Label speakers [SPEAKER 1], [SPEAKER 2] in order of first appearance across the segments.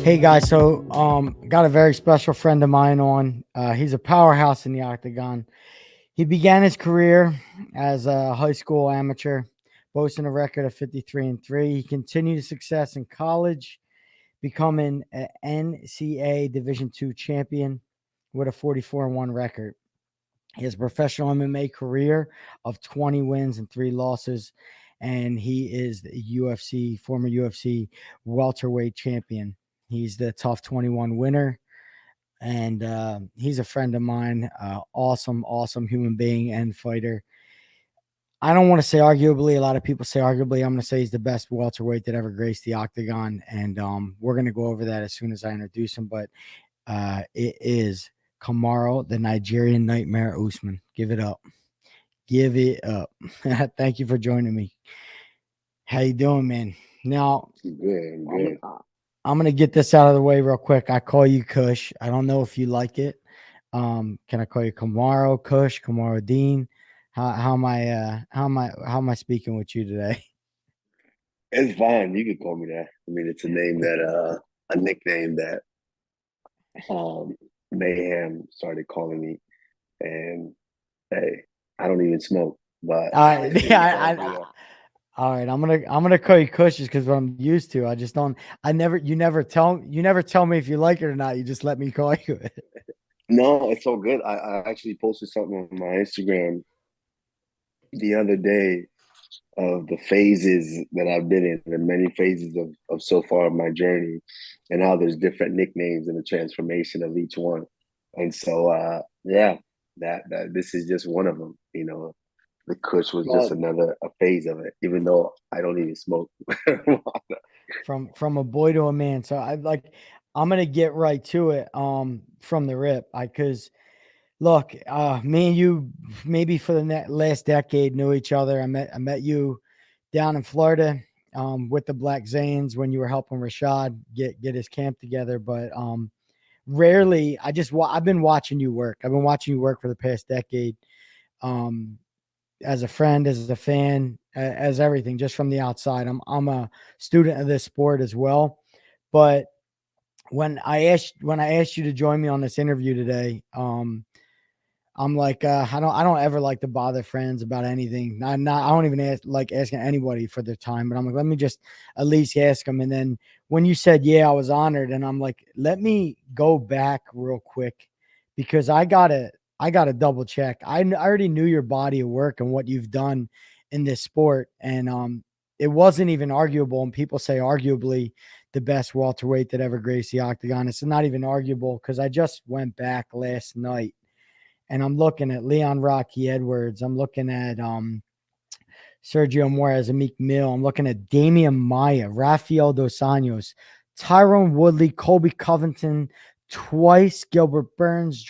[SPEAKER 1] Hey guys, so got a very special friend of mine on. He's a powerhouse in the octagon. He began his career as a high school amateur, boasting a record of 53-3. He continued his success in college, becoming an NCAA Division II champion with a 44-1 record. He has a professional MMA career of 20 wins and 3 losses, and he is the former UFC welterweight champion. He's the Tough 21 winner, and he's a friend of mine. Awesome human being and fighter. I don't want to say arguably. A lot of people say arguably. I'm going to say he's the best welterweight that ever graced the octagon, and we're going to go over that as soon as I introduce him. But it is Kamaru, the Nigerian Nightmare Usman. Give it up. Give it up. Thank you for joining me. How you doing, man? Now,
[SPEAKER 2] Good.
[SPEAKER 1] I'm gonna get this out of the way real quick. I call you Kush. I don't know if you like it. Can I call you Kamaru, Kush, Kamaru Dean? How am I speaking with you today?
[SPEAKER 2] It's fine. You can call me that. I mean, it's a name that a nickname that um Mayhem started calling me. And hey, I don't even smoke, but
[SPEAKER 1] All right,
[SPEAKER 2] if he
[SPEAKER 1] yeah,
[SPEAKER 2] calls me that,
[SPEAKER 1] all right. I'm gonna call you Kush just because I'm used to. I just don't. You never tell me if you like it or not. You just let me call you it.
[SPEAKER 2] no, it's all good. I actually posted something on my Instagram the other day of the phases that I've been in, the many phases of so far of my journey, and how there's different nicknames and the transformation of each one. And so, yeah, that this is just one of them. The Kush was just
[SPEAKER 1] Well,
[SPEAKER 2] another a phase of it, even though I don't even smoke.
[SPEAKER 1] from a boy to a man. So I'm gonna get right to it. From the rip, because look, me and you maybe for the last decade knew each other. I met you down in Florida, with the Black Zanes when you were helping Rashad get his camp together. But rarely, I've been watching you work. I've been watching you work for the past decade. Um, as a friend, as a fan, as everything, just from the outside. I'm a student of this sport as well. But when I asked you to join me on this interview today, I'm like, I don't ever like to bother friends about anything. I don't even like asking anybody for their time, but I'm like, let me just at least ask them. And then when you said, yeah, I was honored. And I'm like, let me go back real quick because I gotta double check. I already knew your body of work and what you've done in this sport. And, it wasn't even arguable. And people say arguably the best welterweight that ever graced the octagon. It's not even arguable because I just went back last night and I'm looking at Leon Rocky Edwards. I'm looking at Sergio Moraes, Amik Mill. I'm looking at Damian Maya, Rafael Dos Anjos, Tyrone Woodley, Colby Covington, twice Gilbert Burns,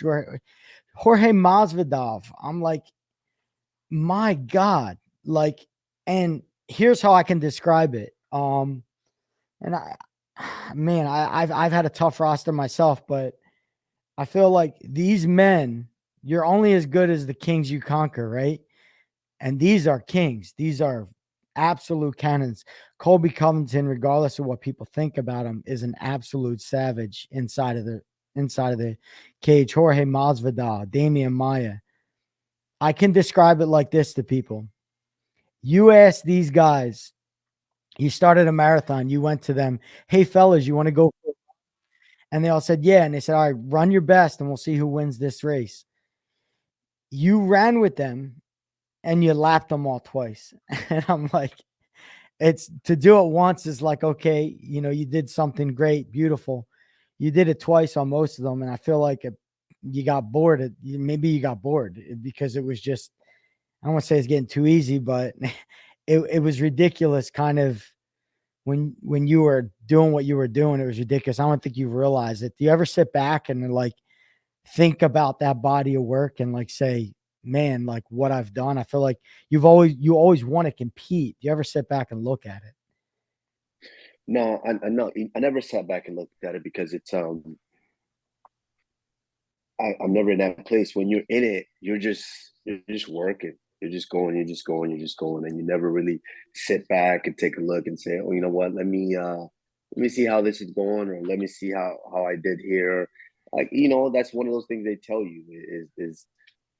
[SPEAKER 1] Jorge Masvidal. I'm like, my God, like, and here's how I can describe it. And man, I've had a tough roster myself, but I feel like these men, you're only as good as the kings you conquer, right? And these are kings. These are absolute cannons. Colby Covington, regardless of what people think about him, is an absolute savage inside of the cage. Jorge Masvidal, Damian Maya. I can describe it like this to people. You ask these guys, you started a marathon, you went to them, hey fellas, you want to go? And they all said, yeah. And they said, all right, run your best and we'll see who wins this race. You ran with them and you lapped them all twice. And I'm like, it's to do it once is like, okay, you did something great, beautiful. You did it twice on most of them. And I feel like you got bored. Maybe you got bored because it was just, I don't want to say it's getting too easy, but it was ridiculous kind of when you were doing what you were doing. It was ridiculous. I don't think you realized it. Do you ever sit back and like think about that body of work and like say, man, like what I've done? I feel like you always want to compete. Do you ever sit back and look at it?
[SPEAKER 2] No, I no, I never sat back and looked at it because it's I'm never in that place. When you're in it, you're just working. You're just going, and you never really sit back and take a look and say, oh, you know what? let me see how this is going, or let me see how I did here. Like, that's one of those things they tell you is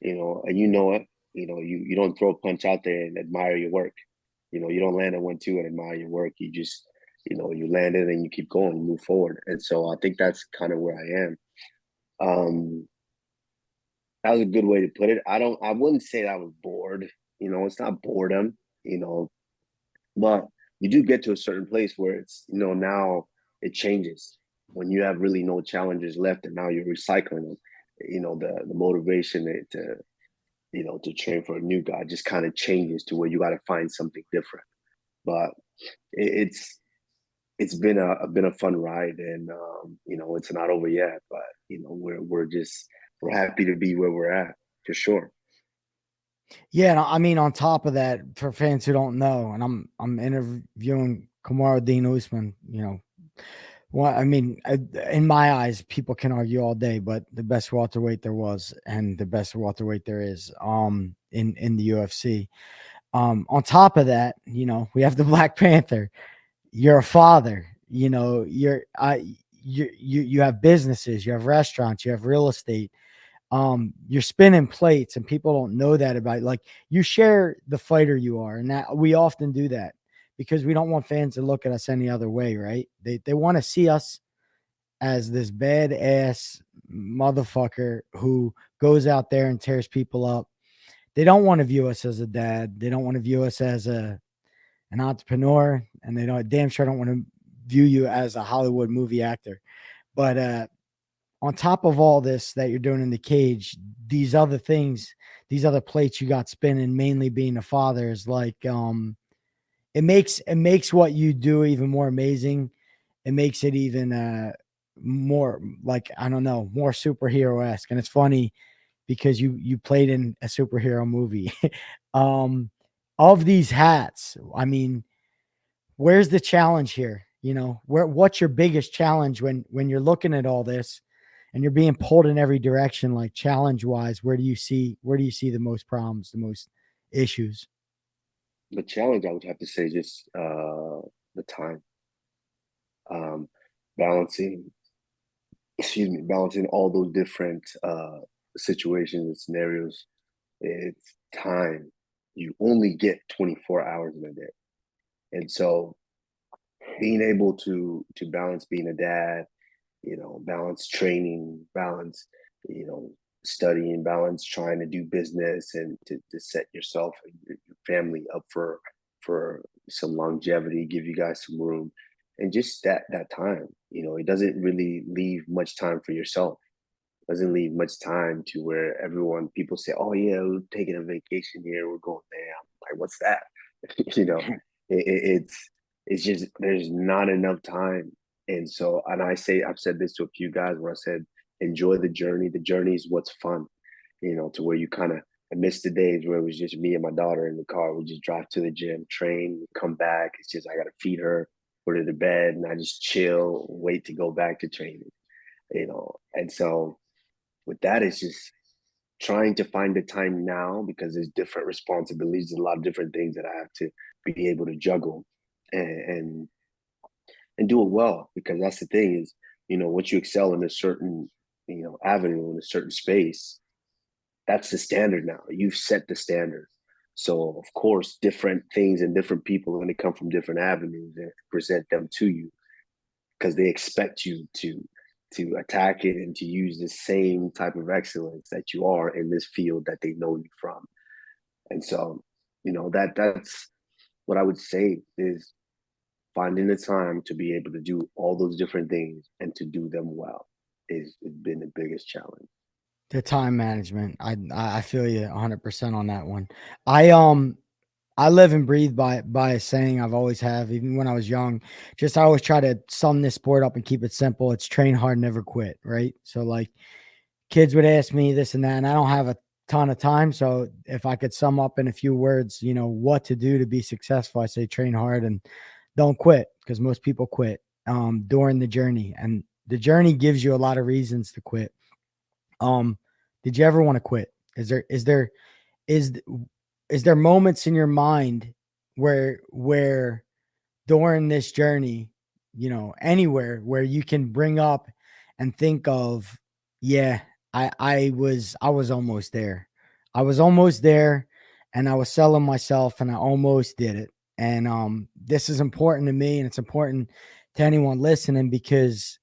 [SPEAKER 2] and it. You don't throw a punch out there and admire your work. You don't land a 1-2 and admire your work. You just, you land it and you keep going and move forward. And so I think that's kind of where I am. That was a good way to put it. I wouldn't say that I was bored. It's not boredom, but you do get to a certain place where it's, now it changes when you have really no challenges left and now you're recycling them. The motivation to train for a new guy just kind of changes to where you got to find something different. But it's been a fun ride, and it's not over yet. But we're happy to be where we're at for sure.
[SPEAKER 1] Yeah, I mean, on top of that, for fans who don't know, and I'm interviewing Kamaru Usman. Well, I mean, in my eyes, people can argue all day, but the best welterweight there was, and the best welterweight there is, in the UFC. On top of that, we have the Black Panther. You're a father. You have businesses, you have restaurants, you have real estate. You're spinning plates, and people don't know that about you. Like, you share the fighter you are, and that we often do that because we don't want fans to look at us any other way, right? They want to see us as this badass motherfucker who goes out there and tears people up. They don't want to view us as a dad. They don't want to view us as an entrepreneur, and they damn sure don't want to view you as a Hollywood movie actor. But on top of all this that you're doing in the cage, these other things, these other plates you got spinning, mainly being a father, is like it makes what you do even more amazing. It makes it even more, like, I don't know, more superhero-esque. And it's funny because you played in a superhero movie. um of these hats, I mean, where's the challenge here? What's your biggest challenge when you're looking at all this and you're being pulled in every direction, like challenge wise? Where do you see the most problems, the most issues?
[SPEAKER 2] The challenge, I would have to say, just the time, um, balancing. Excuse me, balancing all those different situations and scenarios. It's time. You only get 24 hours in a day, and so being able to balance being a dad, balance training, balance, you know, studying, balance trying to do business and to set yourself and your family up for some longevity, give you guys some room, and just that time. It doesn't really leave much time for yourself. It doesn't leave much time to where people say, "Oh yeah, we're taking a vacation here. We're going there." I'm like, what's that? you know, it's just there's not enough time. And so, and I've said this to a few guys where I said, enjoy the journey. The journey is what's fun, to where you kind of, I miss the days where it was just me and my daughter in the car. We just drive to the gym, train, come back. It's just, I got to feed her, put her to bed, and I just chill, wait to go back to training, And so with that, it's just trying to find the time now because there's different responsibilities, a lot of different things that I have to be able to juggle and and do it well, because that's the thing is, once you excel in a certain, avenue, in a certain space, that's the standard now. You've set the standard. So of course, different things and different people are going to come from different avenues and present them to you because they expect you to attack it and to use the same type of excellence that you are in this field that they know you from. And so, that's what I would say is finding the time to be able to do all those different things and to do them well has been the biggest challenge.
[SPEAKER 1] The time management. I feel you 100% on that one. I live and breathe by a saying I've always have, even when I was young. Just I always try to sum this sport up and keep it simple. It's train hard, never quit, right? So, like, kids would ask me this and that, and I don't have a ton of time. So if I could sum up in a few words, what to do to be successful, I say train hard and don't quit, because most people quit during the journey, and the journey gives you a lot of reasons to quit. Um, did you ever want to quit? Is is there moments in your mind where during this journey anywhere where you can bring up and think of, yeah, I was almost there. I was almost there, and I was selling myself, and I almost did it. And this is important to me, and it's important to anyone listening, because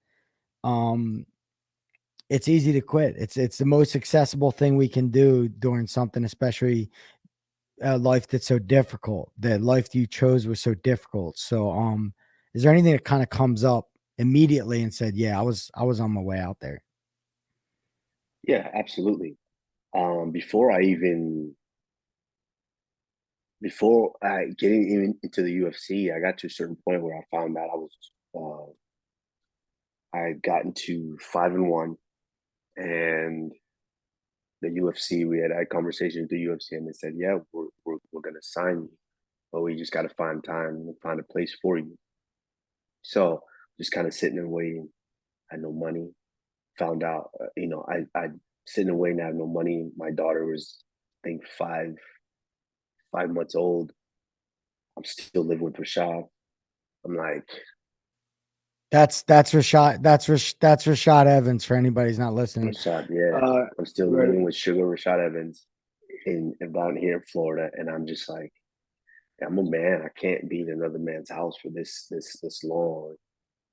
[SPEAKER 1] um it's easy to quit. It's the most accessible thing we can do during something, especially a life that's so difficult. The life that you chose was so difficult. So, is there anything that kind of comes up immediately and said, "Yeah, I was on my way out there"?
[SPEAKER 2] Yeah, absolutely. Before I even before I getting even into the UFC, I got to a certain point where I found out I had gotten to 5-1, and the UFC, we had conversations with the UFC, and they said, "Yeah, we're gonna sign you, but we just got to find time and find a place for you." So just kind of sitting and waiting. Had no money. Found out, I sitting and waiting. I had no money. My daughter was, I think, 5 months old. I'm still living with Rashad. I'm like,
[SPEAKER 1] That's Rashad. That's Rashad Evans. For anybody who's not listening,
[SPEAKER 2] Rashad, yeah. I'm still
[SPEAKER 1] right.
[SPEAKER 2] living with Sugar Rashad Evans down here in Florida, and I'm just like, I'm a man. I can't be in another man's house for this long,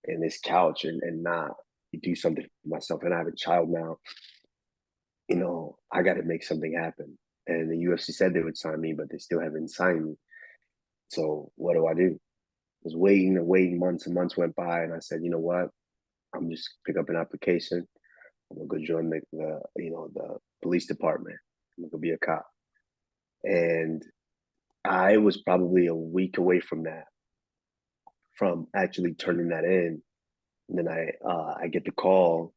[SPEAKER 2] in this couch, and not do something for myself. And I have a child now. I got to make something happen. And the UFC said they would sign me, but they still haven't signed me. So what do I do? I was waiting and waiting. Months and months went by, and I said, you know what? I'm just pick up an application. I'm gonna go join the police department. I'm gonna be a cop. And I was probably a week away from that, from actually turning that in. And then I get the call.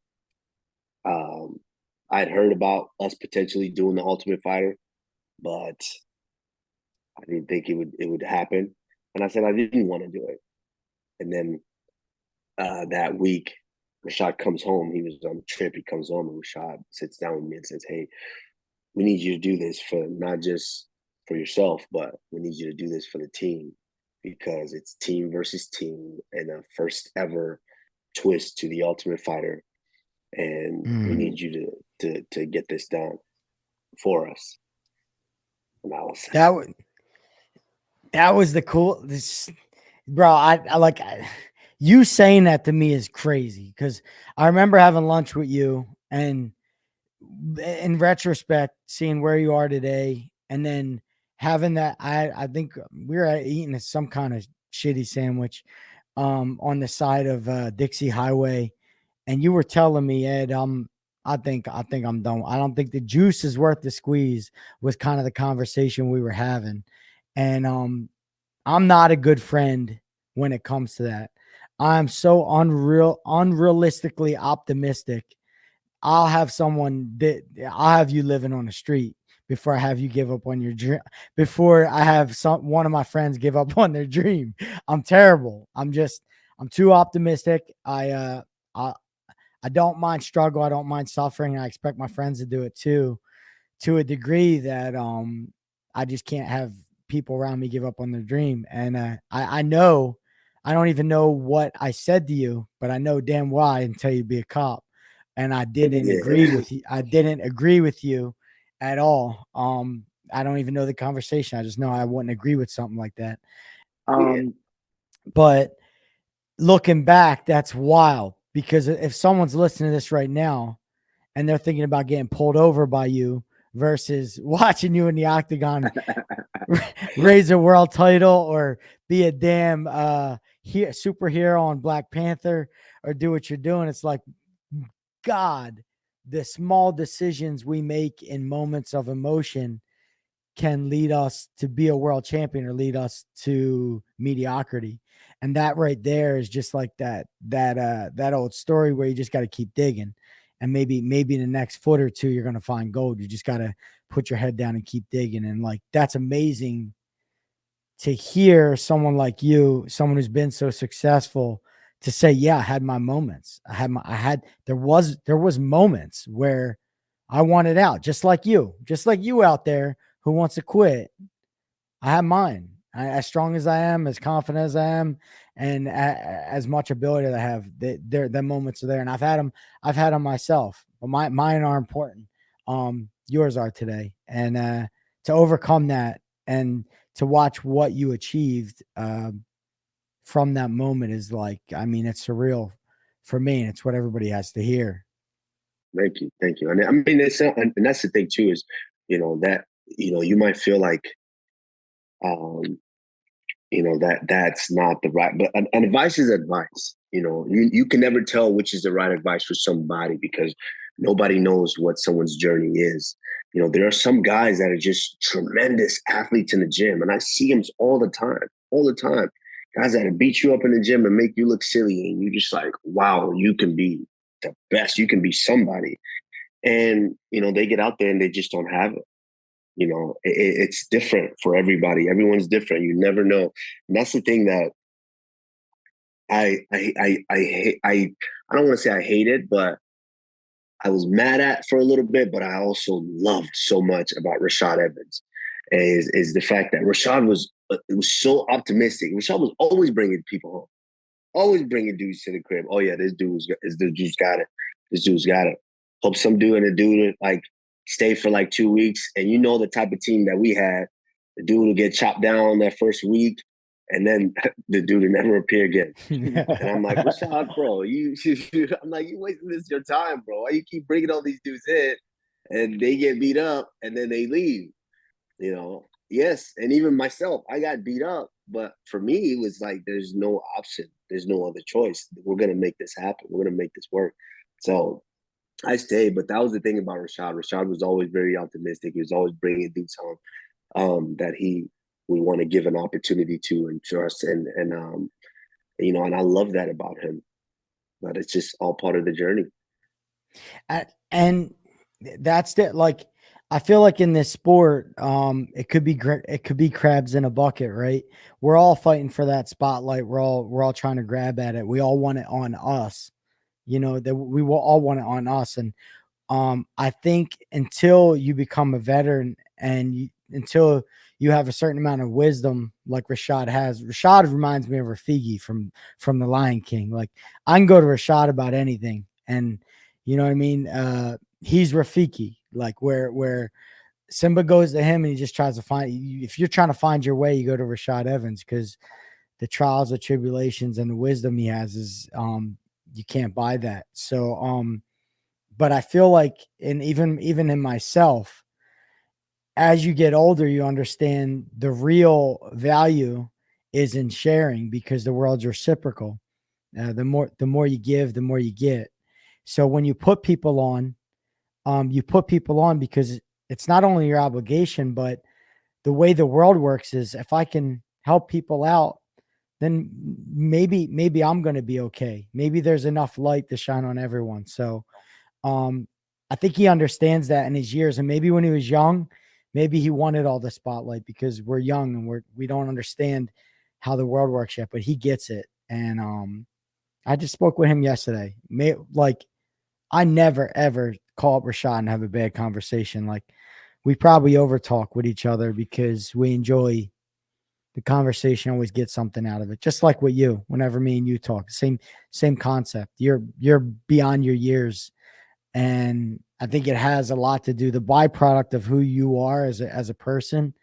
[SPEAKER 2] Um, I'd heard about us potentially doing the Ultimate Fighter, but I didn't think it would happen. And I said I didn't want to do it. And then that week, Rashad comes home. He was on a trip. He comes home, and Rashad sits down with me and says, "Hey, we need you to do this for not just for yourself, but we need you to do this for the team, because it's team versus team and a first ever twist to the Ultimate Fighter, and we need you to get this done for us." And I was
[SPEAKER 1] That was the cool. Bro. You saying that to me is crazy, because I remember having lunch with you, and in retrospect, seeing where you are today, and then having that, I think we were eating some kind of shitty sandwich on the side of Dixie Highway, and you were telling me, Ed, I think I'm done. I don't think the juice is worth the squeeze, was kind of the conversation we were having. And I'm not a good friend when it comes to that. I'm so unrealistically optimistic. I'll have you living on the street before I have you give up on your dream. Before I have one of my friends give up on their dream. I'm terrible. I'm too optimistic. I don't mind struggle. I don't mind suffering. I expect my friends to do it too, to a degree that I just can't have people around me give up on their dream. And I know, I don't even know what I said to you, but I know damn well I didn't tell you to be a cop. And I didn't agree with you. I didn't agree with you at all. I don't even know the conversation. I just know I wouldn't agree with something like that. But looking back, that's wild, because if someone's listening to this right now and they're thinking about getting pulled over by you versus watching you in the octagon raise a world title, or be a damn superhero on Black Panther, or do what you're doing, it's like, God, the small decisions we make in moments of emotion can lead us to be a world champion or lead us to mediocrity. And that right there is just like that old story where you just got to keep digging. And maybe in the next foot or two, you're going to find gold. You just got to put your head down and keep digging. And like, that's amazing to hear someone like you, someone who's been so successful, to say, yeah, I had my moments. There was moments where I wanted out, just like you out there who wants to quit. I had mine. As strong as I am, as confident as I am, and as much ability as I have, the moments are there, and I've had them. I've had them myself, but mine are important. Yours are today, and to overcome that and to watch what you achieved from that moment is like, I mean, it's surreal for me, and it's what everybody has to hear.
[SPEAKER 2] Thank you. And I mean, and that's the thing too is, that you might feel like, um, that's not the right, but an advice is advice. You can never tell which is the right advice for somebody because nobody knows what someone's journey is. There are some guys that are just tremendous athletes in the gym, and I see them all the time. Guys that beat you up in the gym and make you look silly, and you're just like, wow, you can be the best. You can be somebody. And, they get out there and they just don't have it. It's different for everybody. Everyone's different. You never know. And that's the thing that I don't want to say I hated, but I was mad at for a little bit, but I also loved so much about Rashad Evans is the fact that Rashad was so optimistic. Rashad was always bringing people home, always bringing dudes to the crib. Oh yeah, this dude's got it. This dude's got it. Hope some dude and a dude like stay for like 2 weeks, and the type of team that we had, the dude will get chopped down that first week, and then the dude will never appear again. And I'm like, Rashad, bro, I'm like, you wasting this your time, bro. Why you keep bringing all these dudes in, and they get beat up, and then they leave? Yes, and even myself, I got beat up, but for me, it was like, there's no option. There's no other choice. We're going to make this happen. We're going to make this work. So I stayed, but that was the thing about Rashad. Rashad was always very optimistic. He was always bringing dudes home that he would want to give an opportunity to and trust. And I love that about him, but it's just all part of the journey.
[SPEAKER 1] And that's it. Like, I feel like in this sport, it could be crabs in a bucket, right? We're all fighting for that spotlight. We're all trying to grab at it. We all want it on us, that we will all want it on us. And I think until you become a veteran and until you have a certain amount of wisdom, like Rashad has. Rashad reminds me of Rafiki from The Lion King. Like, I can go to Rashad about anything, and you know what I mean. He's Rafiki, like where Simba goes to him and he just tries to find. If you're trying to find your way, you go to Rashad Evans because the trials, the tribulations, and the wisdom he has is you can't buy that. So but I feel like, and even in myself, as you get older, you understand the real value is in sharing because the world's reciprocal. The more you give, the more you get. So when you put people on, because it's not only your obligation, but the way the world works is if I can help people out, then maybe I'm going to be okay. Maybe there's enough light to shine on everyone. So I think he understands that in his years. And maybe when he was young, maybe he wanted all the spotlight because we're young and we don't understand how the world works yet, but he gets it. And I just spoke with him yesterday. I never ever call up Rashad and have a bad conversation. Like, we probably over talk with each other because we enjoy the conversation, always get something out of it. Just like with you, whenever me and you talk, same concept. You're beyond your years. And I think it has a lot to do. The byproduct of who you are as a person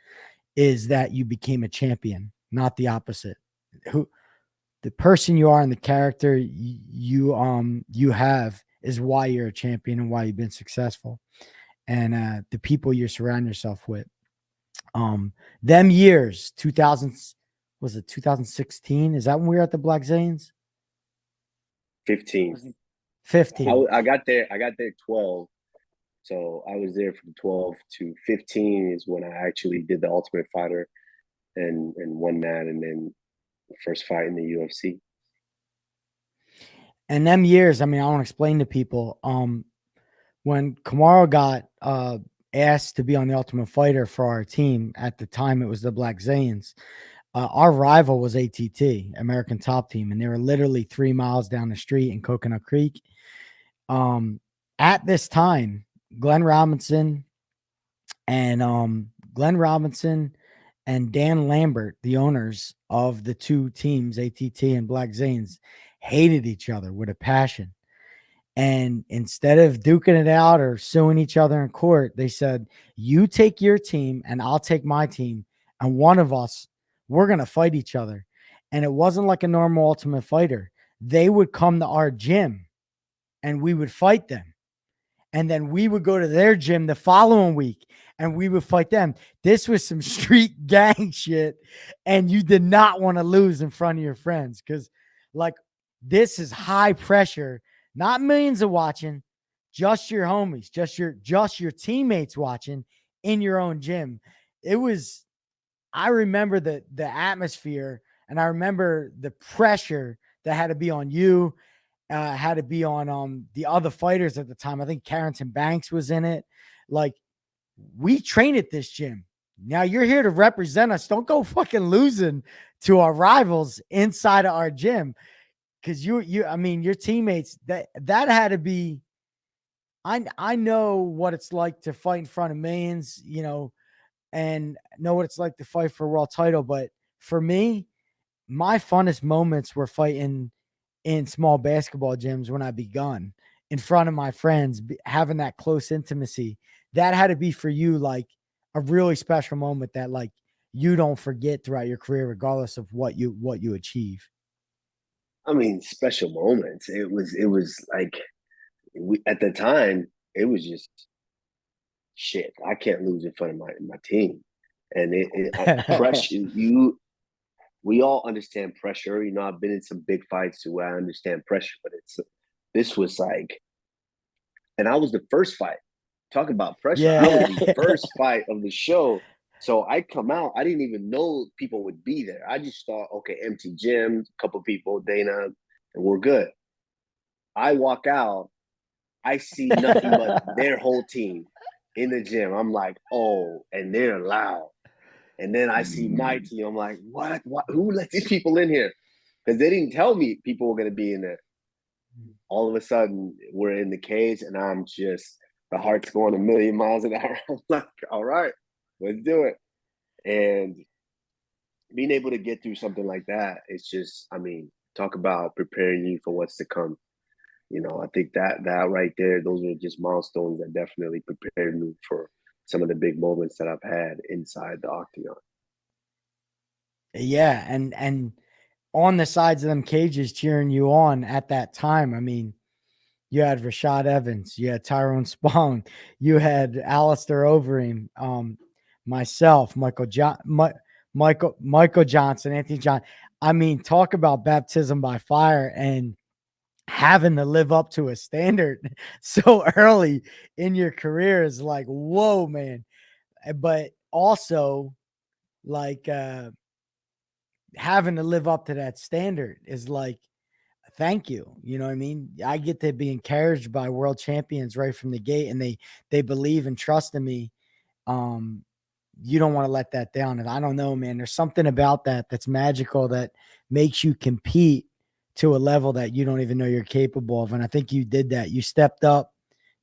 [SPEAKER 1] is that you became a champion, not the opposite. Who the person you are and the character you have is why you're a champion and why you've been successful. And the people you surround yourself with. Them years, 2000, was it 2016? Is that when we were at the Black Zanes?
[SPEAKER 2] 15.
[SPEAKER 1] 15.
[SPEAKER 2] I got there 12. So I was there from 12 to 15 is when I actually did the Ultimate Fighter and won that, and then the first fight in the UFC.
[SPEAKER 1] And them years, I mean, I want to explain to people. When Kamaru got asked to be on the Ultimate Fighter for our team, at the time it was the Black Zanes. Our rival was ATT, American Top Team, and they were literally 3 miles down the street in Coconut Creek. At this time, Glenn Robinson and and Dan Lambert, the owners of the two teams, ATT and Black Zanes, hated each other with a passion. And instead of duking it out or suing each other in court, they said, you take your team and I'll take my team. And one of us, we're going to fight each other. And it wasn't like a normal Ultimate Fighter. They would come to our gym and we would fight them. And then we would go to their gym the following week and we would fight them. This was some street gang shit. And you did not want to lose in front of your friends because, like, this is high pressure, not millions of watching, just your homies, just your teammates watching in your own gym. It was, I remember the atmosphere and I remember the pressure that had to be on you, had to be on the other fighters at the time. I think Carrington Banks was in it. Like, we train at this gym. Now you're here to represent us. Don't go fucking losing to our rivals inside of our gym. Cause I mean, your teammates, that had to be, I know what it's like to fight in front of millions, you know, and know what it's like to fight for a world title. But for me, my funnest moments were fighting in small basketball gyms when I begun in front of my friends, having that close intimacy. That had to be for you like a really special moment that like you don't forget throughout your career, regardless of what you achieve.
[SPEAKER 2] I mean, special moments. It was like at the time, it was just shit. I can't lose in front of my team, and pressure. We all understand pressure. You know, I've been in some big fights where I understand pressure, but this was like, and I was the first fight. Talk about pressure.
[SPEAKER 1] Yeah.
[SPEAKER 2] I was the first fight of the show. So I come out, I didn't even know people would be there. I just thought, okay, empty gym, a couple people, Dana, and we're good. I walk out, I see nothing but their whole team in the gym. I'm like, oh, and they're loud. And then I see my team. I'm like, what? Who let these people in here? Because they didn't tell me people were going to be in there. All of a sudden, we're in the cage, and I'm just, the heart's going a million miles an hour. I'm like, all right, let's do it. And being able to get through something like that, it's just, I mean, talk about preparing you for what's to come. You know, I think that right there, those are just milestones that definitely prepared me for some of the big moments that I've had inside the octagon.
[SPEAKER 1] Yeah, and on the sides of them cages cheering you on at that time. I mean, you had Rashad Evans, you had Tyrone Spong, you had Alistair Overeem, myself, Michael Johnson, Anthony John. I mean, talk about baptism by fire and having to live up to a standard so early in your career is like, whoa, man. But also, like, having to live up to that standard is like, thank you. You know what I mean? I get to be encouraged by world champions right from the gate, and they believe and trust in me. You don't want to let that down. And I don't know, man, there's something about that that's magical that makes you compete to a level that you don't even know you're capable of. And I think you did that. You stepped up.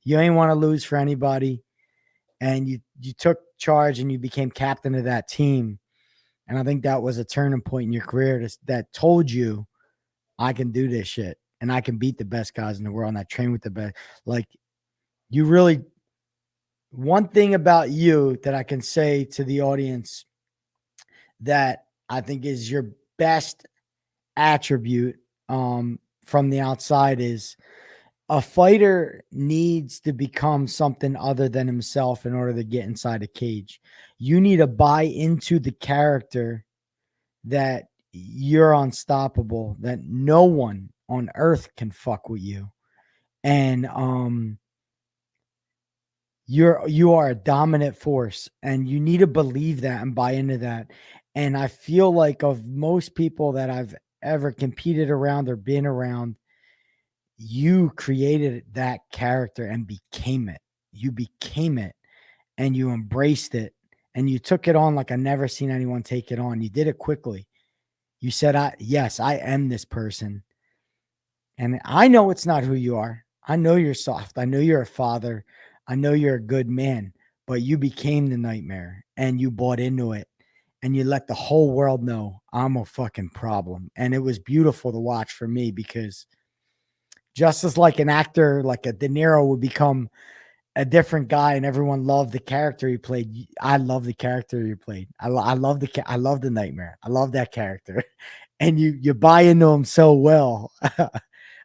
[SPEAKER 1] You ain't want to lose for anybody. And you took charge and you became captain of that team. And I think that was a turning point in your career that told you, I can do this shit and I can beat the best guys in the world and I train with the best. Like, you really, one thing about you that I can say to the audience that I think is your best attribute from the outside is a fighter needs to become something other than himself in order to get inside a cage. You need to buy into the character that you're unstoppable, that no one on earth can fuck with you. And you are a dominant force, and you need to believe that and buy into that. And I feel like of most people that I've ever competed around or been around, you created that character and became it. You became it and you embraced it and you took it on like I've never seen anyone take it on. You did it quickly. You said, yes, I am this person. And I know it's not who you are. I know you're soft. I know you're a father. I know you're a good man, but you became the nightmare and you bought into it. and you let the whole world know I'm a fucking problem. And it was beautiful to watch for me, because just as like an actor, like a De Niro would become a different guy and everyone loved the character he played. I love the character you played. I love I love the Nightmare. I love that character. And you buy into him so well.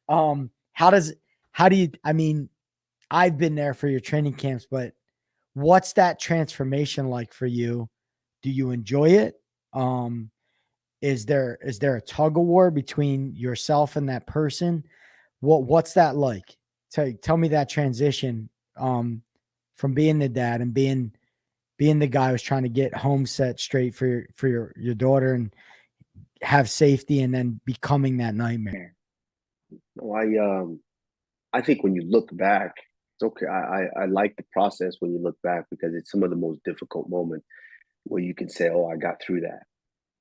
[SPEAKER 1] um, how does how do you I mean, I've been there for your training camps, but what's that transformation like for you? Do you enjoy it? Um, is there a tug of war between yourself and that person? What's that like? Tell me that transition from being the dad and being the guy who's trying to get home set straight for your daughter and have safety, and then becoming that nightmare.
[SPEAKER 2] No, I think when you look back, it's okay. I like the process when you look back, because it's some of the most difficult moments where you can say, "Oh, I got through that."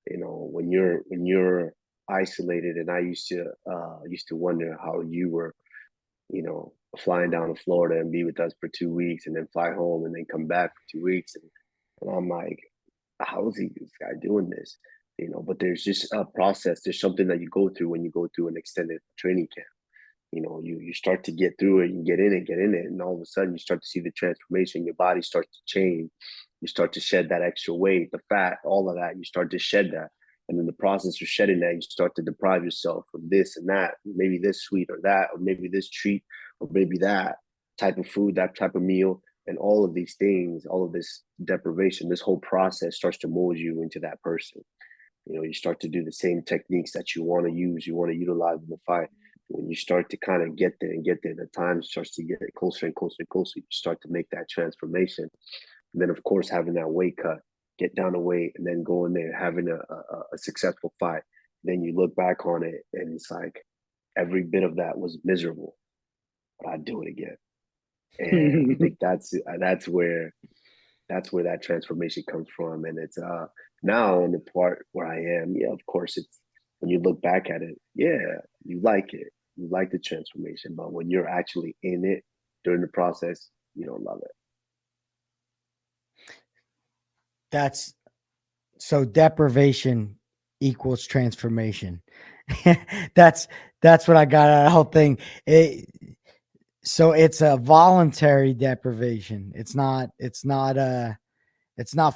[SPEAKER 2] You know, when you're isolated, and I used to wonder how you were, flying down to Florida and be with us for 2 weeks, and then fly home and then come back for 2 weeks, and I'm like, how is this guy doing this? But there's just a process. There's something that you go through when you go through an extended training camp. You start to get through it, you get in it, and all of a sudden you start to see the transformation. Your body starts to change. You start to shed that extra weight, the fat, all of that. You start to shed that, and in the process of shedding that, you start to deprive yourself of this and that, maybe this sweet or that, or maybe this treat, or maybe that type of food, that type of meal, and all of these things, all of this deprivation, this whole process starts to mold you into that person. You start to do the same techniques that you want to use, you want to utilize in the fight. When you start to kind of get there and get there, the time starts to get closer and closer and closer. You start to make that transformation. And then, of course, having that weight cut, get down to weight, and then go in there, having a successful fight. Then you look back on it, and it's like every bit of that was miserable, but I'd do it again. And I think that's where that transformation comes from. And it's now in the part where I am, yeah, of course, it's when you look back at it, yeah, you like it, you like the transformation, but when you're actually in it during the process, you don't love it.
[SPEAKER 1] That's so deprivation equals transformation. that's that's what I got out of the whole thing. So it's a voluntary deprivation. It's not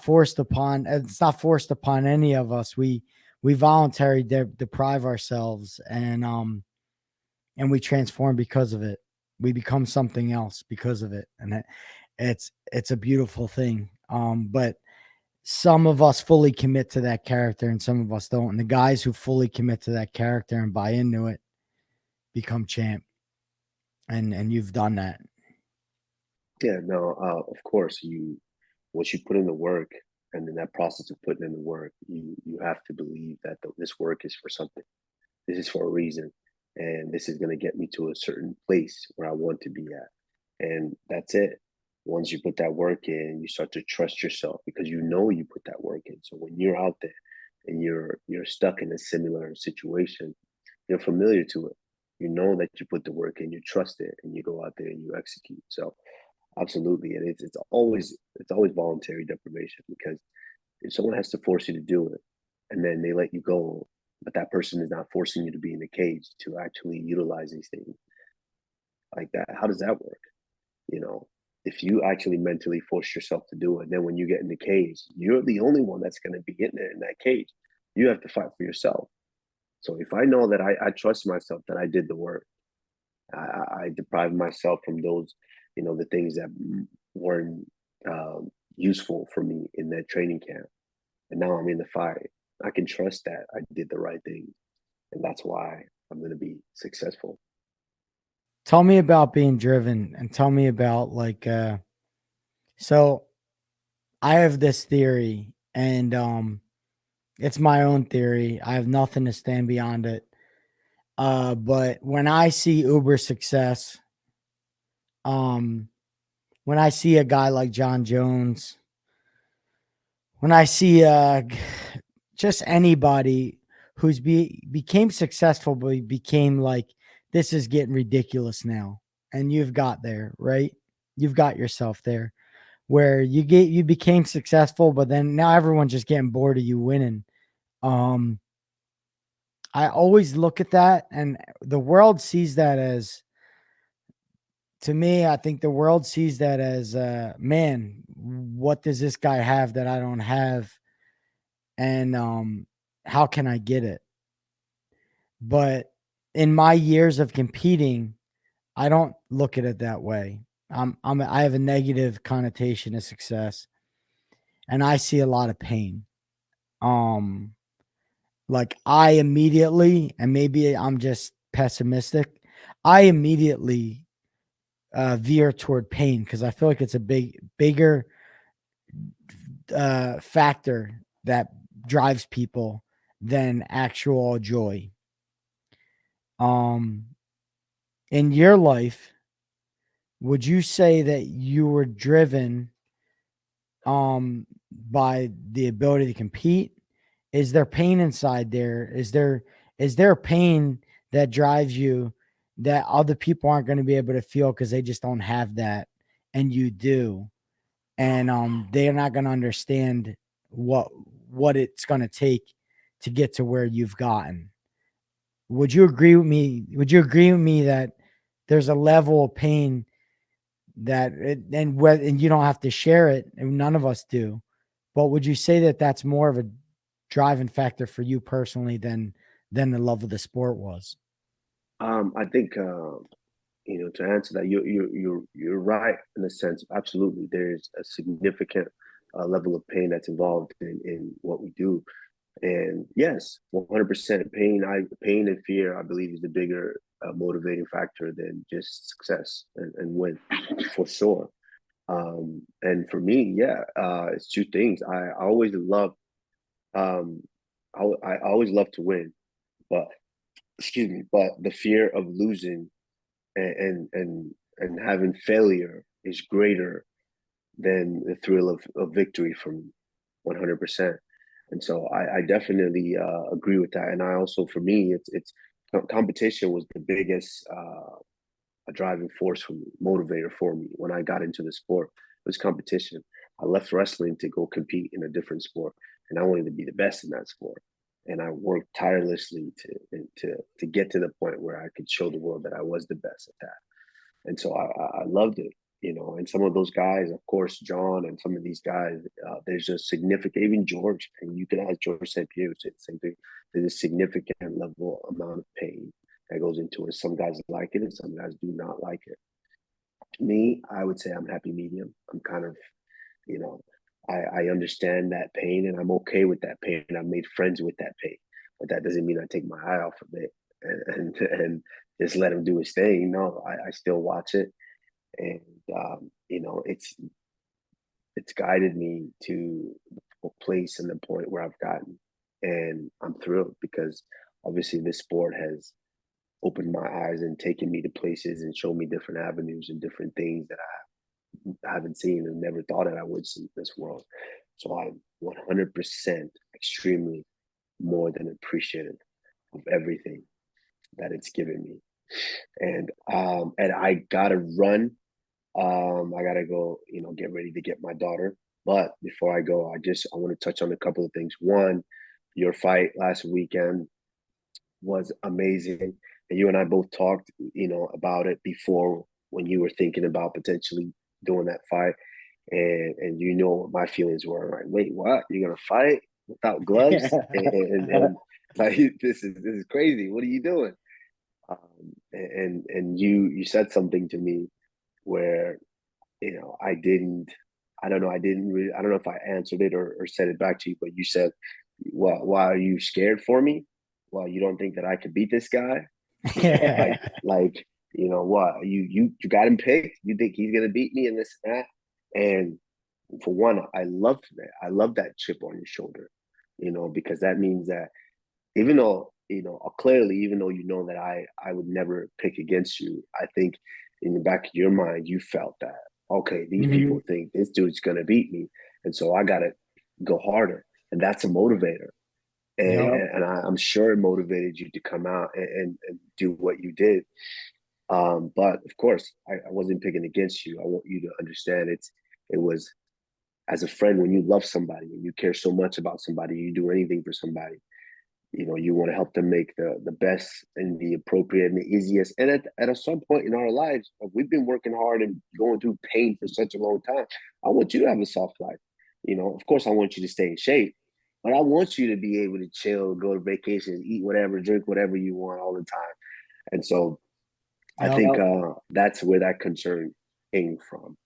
[SPEAKER 1] forced upon. It's not forced upon any of us. We voluntarily deprive ourselves, and we transform because of it. We become something else because of it, and it's a beautiful thing. But some of us fully commit to that character, and some of us don't. And the guys who fully commit to that character and buy into it become champ. And you've done that.
[SPEAKER 2] Yeah, no, of course, once you put in the work, and in that process of putting in the work, you have to believe that this work is for something. This is for a reason, and this is going to get me to a certain place where I want to be at, and that's it. Once you put that work in, you start to trust yourself, because you put that work in. So when you're out there and you're stuck in a similar situation, you're familiar to it. You know that you put the work in, you trust it, and you go out there and you execute. So absolutely, and it's always voluntary deprivation, because if someone has to force you to do it, and then they let you go, but that person is not forcing you to be in the cage to actually utilize these things like that, how does that work? You know, if you actually mentally force yourself to do it, then when you get in the cage, you're the only one that's going to be in there in that cage. You have to fight for yourself. So if I know that I trust myself, that I did the work, I deprived myself from those, the things that weren't useful for me in that training camp, and now I'm in the fight. I can trust that I did the right thing, and that's why I'm going to be successful.
[SPEAKER 1] Tell me about being driven, and tell me about so I have this theory, and it's my own theory. I have nothing to stand beyond it. But when I see Uber success, um when I see a guy like John Jones, when I see just anybody who's became successful, but became like, this is getting ridiculous now, and you've got there, right? You've got yourself there. where you became successful, but then now everyone's just getting bored of you winning. Um, I always look at that, and the world sees that as, to me, I think the world sees that as, man, what does this guy have that I don't have? And how can I get it? But in my years of competing, I don't look at it that way. I have a negative connotation to success, and I see a lot of pain. Um, like I immediately, and maybe I'm just pessimistic, I immediately veer toward pain because I feel like it's a bigger factor that drives people than actual joy. Um, in your life, would you say that you were driven by the ability to compete? Is there pain inside there? Is there pain that drives you that other people aren't going to be able to feel because they just don't have that, and you do? And they're not going to understand what it's going to take to get to where you've gotten. Would you agree with me? Would you agree with me that there's a level of pain that and you don't have to share it, and none of us do, but would you say that that's more of a driving factor for you personally than the love of the sport was?
[SPEAKER 2] I think to answer that, you're right in a sense. Absolutely, there's a significant level of pain that's involved in what we do, and yes, 100% pain and fear, I believe, is the bigger motivating factor than just success and win, for sure. And for me, yeah, it's two things. I always love um, I always love to win, but excuse me, but the fear of losing and having failure is greater than the thrill of victory for me, 100%. And so I definitely agree with that. And I also, for me, it's competition was the biggest a driving force for me, motivator for me when I got into the sport. It was competition. I left wrestling to go compete in a different sport, and I wanted to be the best in that sport. And I worked tirelessly to get to the point where I could show the world that I was the best at that. And so I loved it, And some of those guys, of course, John and some of these guys, there's a significant, even George, and you can ask George St. Pierre, say the same thing. There's a significant level amount of pain that goes into it. Some guys like it, and some guys do not like it. Me, I would say I'm happy medium. I'm kind of, you know, I understand that pain, and I'm okay with that pain. I've made friends with that pain, but that doesn't mean I take my eye off of it and just let him do his thing. No, I still watch it, and it's guided me to a place and the point where I've gotten, and I'm thrilled because obviously this sport has opened my eyes and taken me to places and shown me different avenues and different things that I haven't seen and never thought that I would see in this world. So I'm 100% extremely more than appreciative of everything that it's given me. And I gotta run. I gotta go, get ready to get my daughter. But before I go, I want to touch on a couple of things. One, your fight last weekend was amazing. And you and I both talked, about it before when you were thinking about potentially doing that fight. And you know what my feelings were. Like, wait, what? You're gonna fight without gloves? And like this is crazy. What are you doing? And you said something to me where I didn't. I don't know. I didn't really. I don't know if I answered it or said it back to you, but you said, "Well, why are you scared for me? Well, you don't think that I could beat this guy? like what? You got him picked. You think he's gonna beat me in this and that?" And for one, I love that. I love that chip on your shoulder, because that means that even though clearly, even though that I would never pick against you, I think in the back of your mind you felt that, okay, these people think this dude's gonna beat me, and so I gotta go harder, and that's a motivator. And I'm sure it motivated you to come out and do what you did. But of course, I wasn't picking against you. I want you to understand it was as a friend, when you love somebody and you care so much about somebody, you do anything for somebody. You know, you want to help them make the best and the appropriate and the easiest. And at a some point in our lives, we've been working hard and going through pain for such a long time. I want you to have a soft life. You know, of course, I want you to stay in shape, but I want you to be able to chill, go to vacations, eat whatever, drink whatever you want all the time. And so I think that's where that concern came from.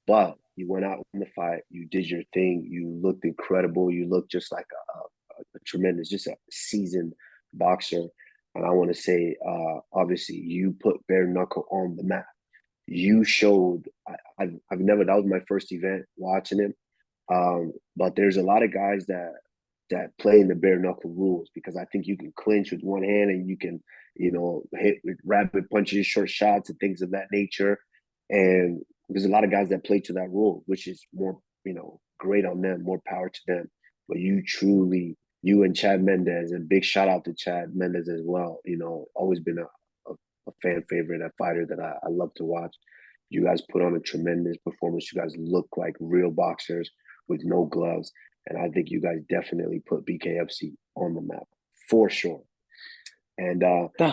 [SPEAKER 2] But you went out in the fight, you did your thing, you looked incredible, you looked just like a tremendous, just a seasoned boxer. And I want to say, obviously, you put bare knuckle on the map. You showed. I've never. That was my first event watching him. But there's a lot of guys that play in the bare knuckle rules, because I think you can clinch with one hand and you can, you know, hit with rapid punches, short shots, and things of that nature. And there's a lot of guys that play to that rule, which is more, you know, great on them, more power to them. But you and Chad Mendes, and big shout out to Chad Mendes as well. You know, always been a fan favorite, a fighter that I love to watch. You guys put on a tremendous performance. You guys look like real boxers with no gloves. And I think you guys definitely put BKFC on the map for sure. And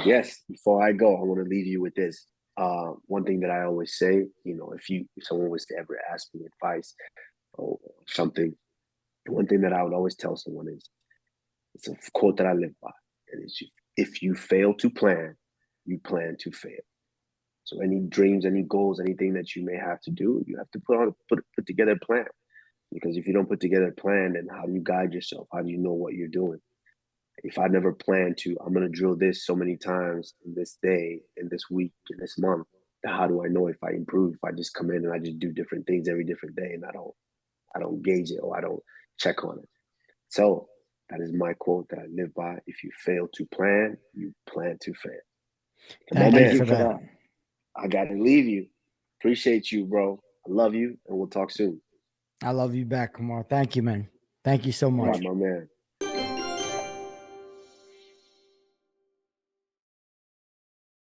[SPEAKER 2] yes, before I go, I want to leave you with this. One thing that I always say, you know, if someone was to ever ask me advice or something, one thing that I would always tell someone is, it's a quote that I live by, and it's, if you fail to plan, you plan to fail. So any dreams, any goals, anything that you may have to do, you have to put together a plan. Because if you don't put together a plan, then how do you guide yourself? How do you know what you're doing? If I never plan to, I'm going to drill this so many times in this day, in this week, in this month, how do I know if I improve? If I just come in and I just do different things every different day and I don't gauge it, or I don't check on it. So that is my quote that I live by. If you fail to plan, you plan to fail.
[SPEAKER 1] Thank you for that.
[SPEAKER 2] I got to leave you. Appreciate you, bro. I love you, and we'll talk soon.
[SPEAKER 1] I love you back, Kamaru. Thank you, man. Thank you so much.
[SPEAKER 2] All right, my man.